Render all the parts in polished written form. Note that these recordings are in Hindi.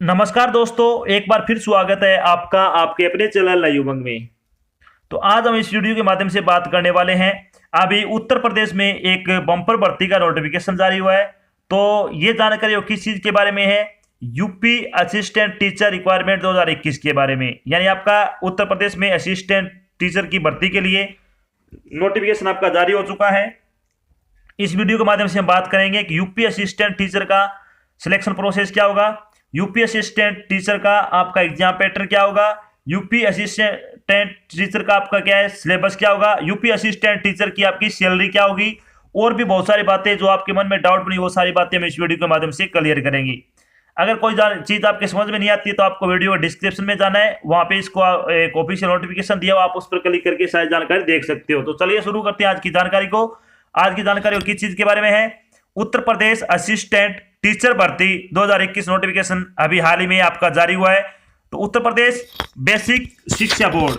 नमस्कार दोस्तों, एक बार फिर स्वागत है आपका आपके अपने चैनल नई उमंग में। तो आज हम इस वीडियो के माध्यम से बात करने वाले हैं। अभी उत्तर प्रदेश में एक बम्पर भर्ती का नोटिफिकेशन जारी हुआ है। तो ये जानकारी किस चीज़ के बारे में है? यूपी असिस्टेंट टीचर रिक्वायरमेंट 2021 के बारे में। यानी आपका उत्तर प्रदेश में असिस्टेंट टीचर की भर्ती के लिए नोटिफिकेशन आपका जारी हो चुका है। इस वीडियो के माध्यम से हम बात करेंगे कि यूपी असिस्टेंट टीचर का सिलेक्शन प्रोसेस क्या होगा, यूपी असिस्टेंट टीचर का आपका एग्जाम पैटर्न क्या होगा, यूपी असिस्टेंट टीचर का आपका क्या है सिलेबस क्या होगा, यूपी असिस्टेंट टीचर की आपकी सैलरी क्या होगी, और भी बहुत सारी बातें जो आपके मन में डाउट बनी वो सारी बातें हम इस वीडियो के माध्यम से क्लियर करेंगे। अगर कोई चीज़ आपके समझ में नहीं आती है तो आपको वीडियो डिस्क्रिप्शन में जाना है, वहाँ पे इसको एक ऑफिशियल नोटिफिकेशन दिया हुआ, आप उस पर क्लिक करके सारी जानकारी देख सकते हो। तो चलिए शुरू करते हैं आज की जानकारी को। आज की जानकारी किस चीज़ के बारे में है? उत्तर प्रदेश असिस्टेंट टीचर भर्ती 2021 नोटिफिकेशन अभी हाल ही में आपका जारी हुआ है। तो उत्तर प्रदेश बेसिक शिक्षा बोर्ड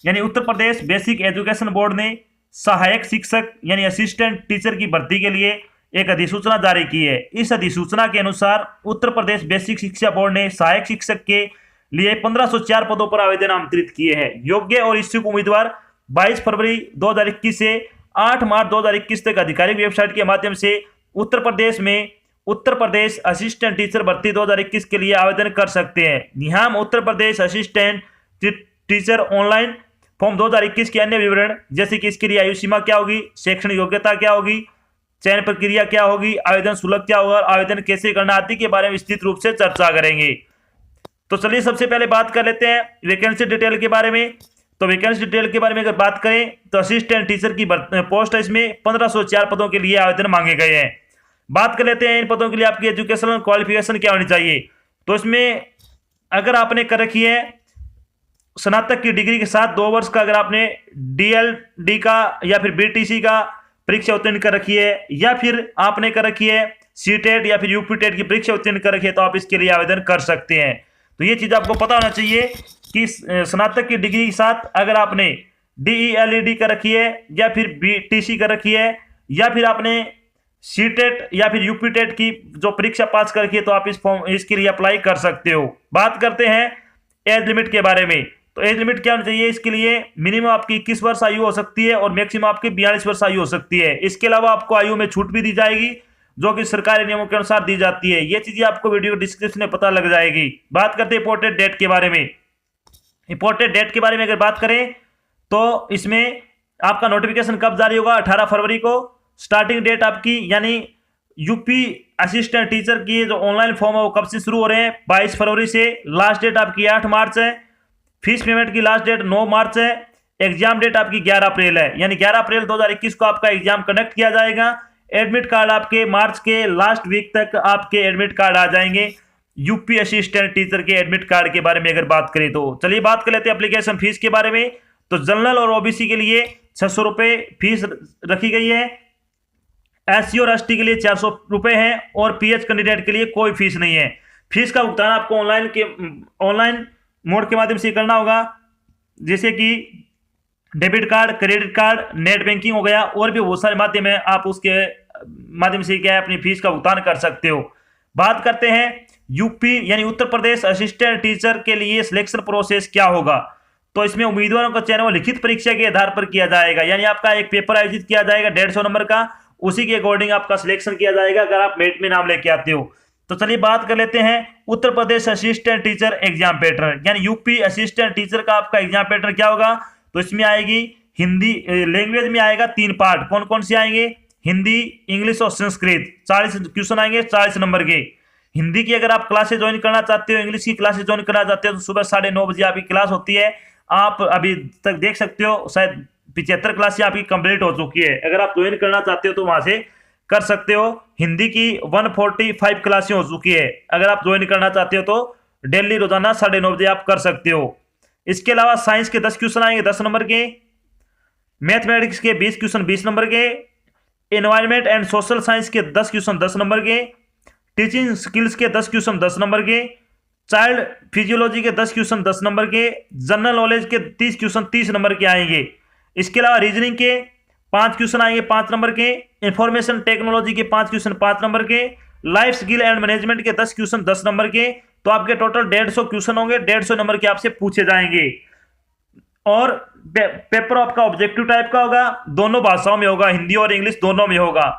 यानी Uttar Pradesh basic education board ने सहायक शिक्षक यानी असिस्टेंट टीचर की भर्ती के लिए एक अधिसूचना जारी की है। इस अधिसूचना के अनुसार उत्तर प्रदेश बेसिक शिक्षा बोर्ड ने सहायक शिक्षक के लिए 1504 पदों पर आवेदन आमंत्रित किए हैं। योग्य और इच्छुक उम्मीदवार 22 फरवरी 2021 से 8 मार्च 2021 तक आधिकारिक वेबसाइट के माध्यम से उत्तर प्रदेश में उत्तर प्रदेश असिस्टेंट टीचर भर्ती 2021 के लिए आवेदन कर सकते हैं। निहाम Uttar Pradesh assistant teacher online form 2021 के अन्य विवरण जैसे कि इसके लिए आयु सीमा क्या होगी, शैक्षणिक योग्यता क्या होगी, चयन प्रक्रिया क्या होगी, आवेदन शुल्क क्या होगा, आवेदन कैसे करना आदि के बारे में विस्तृत रूप से चर्चा करेंगे। तो चलिए सबसे पहले बात कर लेते हैं वैकेंसी डिटेल के बारे में। तो वैकेंसी डिटेल के बारे में अगर बात करें तो असिस्टेंट टीचर की पोस्ट है, इसमें 1504 पदों के लिए आवेदन मांगे गए हैं। बात कर लेते हैं इन पदों के लिए आपकी एजुकेशनल क्वालिफिकेशन क्या होनी चाहिए। तो इसमें अगर आपने कर रखी है स्नातक की डिग्री के साथ 2 वर्ष का, अगर आपने डीएलडी का या फिर बीटीसी का परीक्षा उत्तीर्ण कर रखी है, या फिर आपने कर रखी है सीटेट या फिर यूपीटेट की परीक्षा उत्तीर्ण कर रखी है, तो आप इसके लिए आवेदन कर सकते हैं। तो ये चीज़ आपको पता होना चाहिए कि स्नातक की डिग्री के साथ अगर आपने डीईएलईडी कर रखी है या फिर बीटीसी कर रखी है या फिर आपने सीटेट या फिर यूपीटेट की जो परीक्षा पास कर रखी है, तो आप इसके लिए अप्लाई कर सकते हो। बात करते हैं एज लिमिट के बारे में। तो एज लिमिट क्या होनी चाहिए? इसके लिए मिनिमम आपकी 21 वर्ष आयु हो सकती है और मैक्सिमम आपकी 42 वर्ष आयु हो सकती है। इसके अलावा आपको आयु में छूट भी दी जाएगी जो कि सरकारी नियमों के अनुसार दी जाती है। ये चीजें आपको वीडियो डिस्क्रिप्शन में पता लग जाएगी। बात करते हैं इंपॉर्टेंट डेट के बारे में। इंपॉर्टेंट डेट के बारे में अगर बात करें तो इसमें आपका नोटिफिकेशन कब जारी होगा? 18 फरवरी को स्टार्टिंग डेट आपकी, यानी यूपी असिस्टेंट टीचर की जो ऑनलाइन फॉर्म है वो कब से शुरू हो रहे हैं? 22 फरवरी से। लास्ट डेट आपकी 8 मार्च है। फीस पेमेंट की लास्ट डेट 9 मार्च है। एग्जाम डेट आपकी 11 अप्रैल है, यानी 11 अप्रैल 2021 को आपका एग्जाम कंडक्ट किया जाएगा। एडमिट कार्ड आपके मार्च के लास्ट वीक तक आपके एडमिट कार्ड आ जाएंगे। यूपी असिस्टेंट टीचर के एडमिट कार्ड के बारे में अगर बात करें तो चलिए बात कर लेते हैं एप्लीकेशन फीस के बारे में। तो जनरल और ओबीसी के लिए 600 रुपये फीस रखी गई है। एससी और एसटी के लिए 400 रुपये है और पीएच कैंडिडेट के लिए कोई फीस नहीं है। फीस का भुगतान आपको ऑनलाइन मोड के माध्यम से करना होगा, जैसे कि debit card, credit card, net banking हो गया, और भी बहुत सारे माध्यम है, आप उसके माध्यम से क्या है अपनी फीस का भुगतान कर सकते हो। बात करते हैं यूपी यानी उत्तर प्रदेश असिस्टेंट टीचर के लिए सिलेक्शन प्रोसेस क्या होगा। तो इसमें उम्मीदवारों का चयन लिखित परीक्षा के आधार पर किया जाएगा, यानी आपका एक पेपर आयोजित किया जाएगा 150 नंबर का, उसी के अकॉर्डिंग आपका सिलेक्शन किया जाएगा अगर आप मेरिट में नाम लेके आते हो। तो चलिए बात कर लेते हैं Uttar Pradesh assistant teacher exam pattern, यानी यूपी असिस्टेंट टीचर का आपका एग्जाम पैटर्न क्या होगा। तो इसमें आएगी हिंदी लैंग्वेज में आएगा 3 पार्ट। कौन कौन से आएंगे? हिंदी, इंग्लिश और संस्कृत। 40 क्वेश्चन आएंगे 40 नंबर के। हिंदी की अगर आप क्लासेज ज्वाइन करना चाहते हो, इंग्लिश की क्लासेज ज्वाइन करना चाहते हो, तो सुबह 9:30 बजे आपकी क्लास होती है। आप अभी तक देख सकते हो शायद 75 क्लासें आपकी कंप्लीट हो चुकी है। अगर आप ज्वाइन करना चाहते हो तो वहां से कर सकते हो। हिंदी की 145 क्लासें हो चुकी है। अगर आप ज्वाइन करना चाहते हो तो डेली रोजाना 9:30 बजे आप कर सकते हो। इसके अलावा साइंस के 10 क्वेश्चन आएंगे 10 नंबर के। मैथमेटिक्स के 20 क्वेश्चन 20 नंबर के। एनवायरमेंट एंड सोशल साइंस के 10 क्वेश्चन 10 नंबर के। टीचिंग स्किल्स के 10 क्वेश्चन 10 नंबर के। चाइल्ड फिजियोलॉजी के 10 क्वेश्चन 10 नंबर के। जनरल नॉलेज के 30 क्वेश्चन 30 नंबर के आएंगे। इसके अलावा रीजनिंग के 5 क्वेश्चन आएंगे 5 नंबर के। इंफॉर्मेशन टेक्नोलॉजी के 5 क्वेश्चन 5 नंबर के। लाइफ स्किल एंड मैनेजमेंट के 10 क्वेश्चन 10 नंबर के। तो आपके टोटल 150 क्वेश्चन होंगे, 150 नंबर के आपसे पूछे जाएंगे। और पेपर आपका ऑब्जेक्टिव टाइप का होगा, दोनों भाषाओं में होगा, हिंदी और इंग्लिश दोनों में होगा।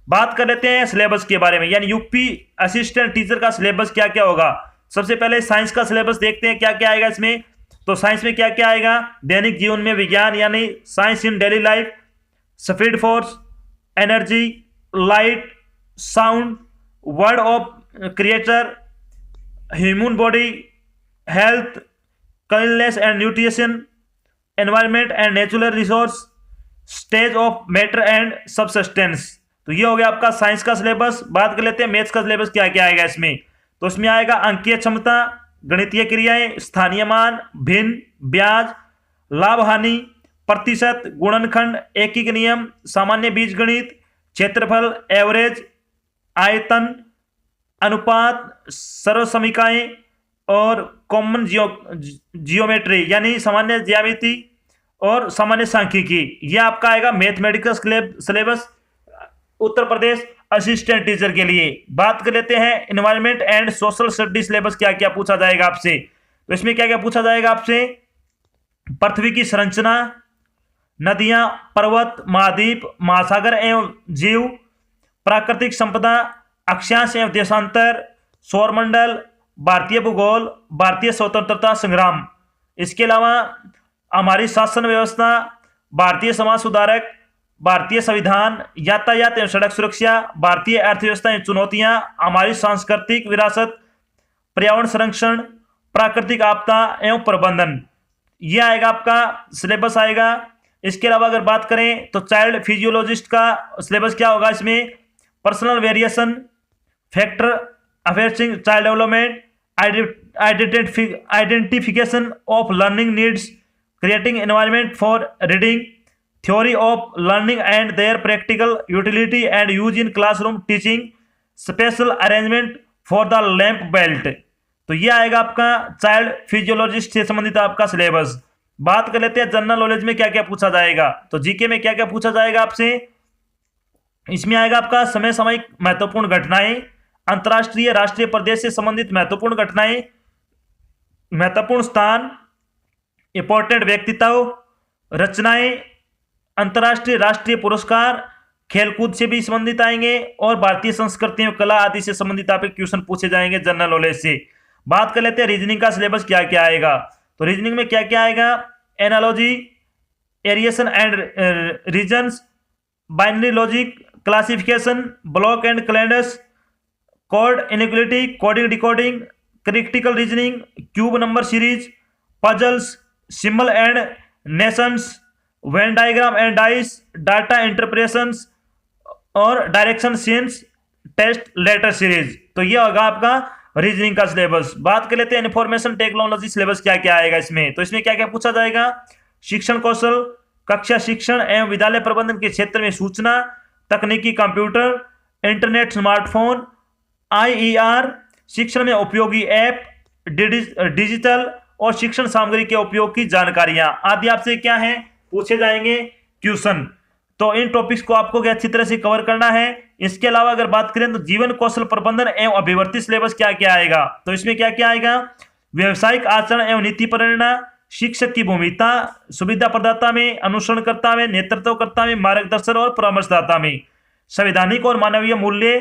बात कर लेते हैं सिलेबस के बारे में, यानी यूपी असिस्टेंट टीचर का सिलेबस क्या क्या होगा। सबसे पहले साइंस का सिलेबस देखते हैं क्या क्या आएगा इसमें। तो साइंस में क्या क्या आएगा, दैनिक जीवन में विज्ञान यानी science in daily life, speed force, energy, light, sound, word of creator, human body, health, cleanliness and nutrition, environment and natural resource, stage of matter and subsistence. तो ये हो गया आपका साइंस का सिलेबस। बात कर लेते हैं मैथ्स का सिलेबस क्या क्या आएगा इसमें। तो इसमें आएगा अंकीय क्षमता, गणितीय क्रियाएं, स्थानीय मान, भिन्न, ब्याज, लाभ हानि, प्रतिशत, गुणनखंड, एकीक नियम, सामान्य बीजगणित, क्षेत्रफल, एवरेज, आयतन, अनुपात, सर्वसमीकाएं और कॉमन जियोमेट्री यानी सामान्य ज्यामिति और सामान्य सांख्यिकी। यह आपका आएगा mathematics syllabus Uttar Pradesh assistant teacher के लिए। बात कर लेते हैं environment and social study syllabus क्या क्या पूछा जाएगा आपसे। तो इसमें क्या क्या पूछा जाएगा आपसे, पृथ्वी की संरचना, नदियां, पर्वत, महाद्वीप, महासागर एवं जीव, प्राकृतिक संपदा, अक्षांश एवं देशांतर, सौरमंडल, भारतीय भूगोल, भारतीय स्वतंत्रता संग्राम। इसके अलावा हमारी शासन व्यवस्था, भारतीय समाज सुधारक, भारतीय संविधान, यातायात एवं सड़क सुरक्षा, भारतीय अर्थव्यवस्था एवं चुनौतियां, हमारी सांस्कृतिक विरासत, पर्यावरण संरक्षण, प्राकृतिक आपदा एवं प्रबंधन। यह आएगा आपका सिलेबस आएगा। इसके अलावा अगर बात करें तो चाइल्ड फिजियोलॉजिस्ट का सिलेबस क्या होगा इसमें, personal variation, factor affecting child development, identification of learning needs, creating environment for reading, theory of learning and their practical utility and use in classroom teaching, special arrangement for the lamp belt. तो ये आएगा आपका चाइल्ड फिजियोलॉजिस्ट से संबंधित आपका सिलेबस। बात कर लेते हैं जनरल नॉलेज में क्या क्या पूछा जाएगा। तो जीके में क्या क्या पूछा जाएगा आपसे, इसमें आएगा आपका समय सामयिक महत्वपूर्ण घटनाएं, अंतर्राष्ट्रीय राष्ट्रीय प्रदेश से संबंधित महत्वपूर्ण घटनाएं, महत्वपूर्ण स्थान, इंपॉर्टेंट व्यक्तित्व, रचनाएं, अंतर्राष्ट्रीय राष्ट्रीय पुरस्कार, खेलकूद से भी संबंधित आएंगे और भारतीय संस्कृति एवं कला आदि से संबंधित आपके क्वेश्चन पूछे जाएंगे जनरल नॉलेज से। बात कर लेते हैं रीजनिंग का सिलेबस क्या क्या आएगा। तो रीजनिंग में क्या क्या आएगा, analogy, assertion and reasons, binary logic, classification, block and calendars, code inequality, coding decoding, critical reasoning, cube number series, puzzles, symbol and notations, Venn diagram and dice, data interpretations और direction sense, test letter series. तो ये होगा आपका रीजनिंग का सिलेबस। बात कर लेते हैं इंफॉर्मेशन टेक्नोलॉजी सिलेबस क्या क्या आएगा इसमें। तो इसमें क्या क्या पूछा जाएगा, शिक्षण कौशल, कक्षा शिक्षण एवं विद्यालय प्रबंधन के क्षेत्र में सूचना तकनीकी, कंप्यूटर, इंटरनेट, स्मार्टफोन, IER, शिक्षण में उपयोगी ऐप, डिजिटल और शिक्षण सामग्री के उपयोग की जानकारियां आदि आपसे क्या है पूछे जाएंगे क्वेश्चन। तो इन टॉपिक्स को आपको अच्छी तरह से कवर करना है। इसके अलावा अगर बात करें तो जीवन कौशल प्रबंधन एवं अभिवर्ती सिलेबस क्या क्या आएगा। तो इसमें क्या क्या आएगा, व्यवसायिक आचरण एवं नीति प्रेरणा, शिक्षक की भूमिका सुविधा प्रदाता में, अनुसरणकर्ता में, नेतृत्वकर्ता में, मार्गदर्शन और परामर्शदाता में, संवैधानिक और मानवीय मूल्य,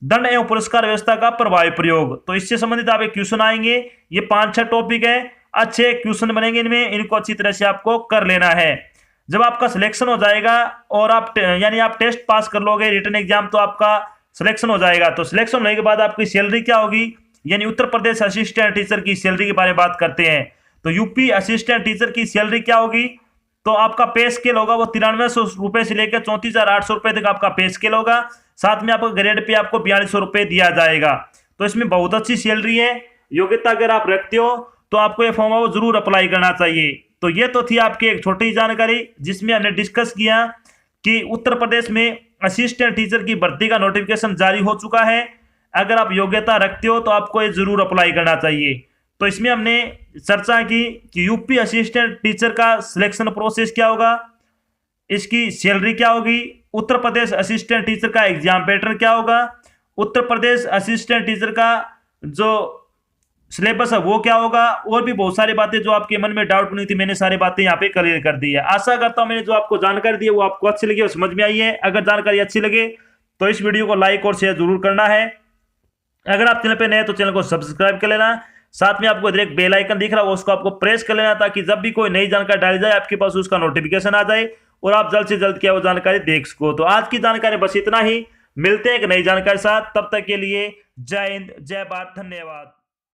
दंड एवं पुरस्कार व्यवस्था का प्रभावी प्रयोग। तो इससे संबंधित आपके क्वेश्चन आएंगे। ये 5-6 टॉपिक है, अच्छे क्वेश्चन बनेंगे इनमें, इनको अच्छी तरह से आपको कर लेना है। जब आपका सिलेक्शन हो जाएगा और आप यानी आप टेस्ट पास कर लोगे, रिटन एग्जाम, तो आपका सिलेक्शन हो जाएगा। तो सिलेक्शन होने के बाद आपकी सैलरी क्या होगी, यानी उत्तर प्रदेश असिस्टेंट टीचर की सैलरी के बारे में बात करते हैं। तो यूपी असिस्टेंट टीचर की सैलरी क्या होगी, तो आपका पे स्केल होगा वो 9300 रुपए से लेकर 34,800 रुपए तक आपका पे स्केल होगा। साथ में आपको ग्रेड पे आपको 4200 रुपए दिया जाएगा। तो इसमें बहुत अच्छी सैलरी है। योग्यता अगर आप रखते हो तो आपको ये फॉर्म वो जरूर अप्लाई करना चाहिए। तो ये तो थी आपकी एक छोटी जानकारी जिसमें हमने डिस्कस किया कि उत्तर प्रदेश में असिस्टेंट टीचर की भर्ती का नोटिफिकेशन जारी हो चुका है। अगर आप योग्यता रखते हो तो आपको ये जरूर अप्लाई करना चाहिए। तो इसमें हमने चर्चा की कि यूपी असिस्टेंट टीचर का सिलेक्शन प्रोसेस क्या होगा, इसकी सैलरी क्या होगी, उत्तर प्रदेश असिस्टेंट टीचर का एग्जाम पैटर्न क्या होगा, उत्तर प्रदेश असिस्टेंट टीचर का जो सिलेबस है वो क्या होगा, और भी बहुत सारी बातें जो आपके मन में डाउट नहीं थी, मैंने सारी बातें यहाँ पे क्लियर कर दी है। आशा करता हूँ मैंने जो आपको जानकारी दी है वो आपको अच्छी लगी और समझ में आई है। अगर जानकारी अच्छी लगे तो इस वीडियो को लाइक और शेयर जरूर करना है। अगर आप चैनल पे नए हैं तो चैनल को सब्सक्राइब कर लेना। साथ में आपको इधर एक बेल आइकन दिख रहा है, उसको आपको प्रेस कर लेना, ताकि जब भी कोई नई जानकारी डाली जाए आपके पास उसका नोटिफिकेशन आ जाए और आप जल्द से जल्द क्या वो जानकारी देख सको। तो आज की जानकारी बस इतना ही, मिलते हैं एक नई जानकारी साथ, तब तक के लिए जय हिंद, जय भारत, धन्यवाद।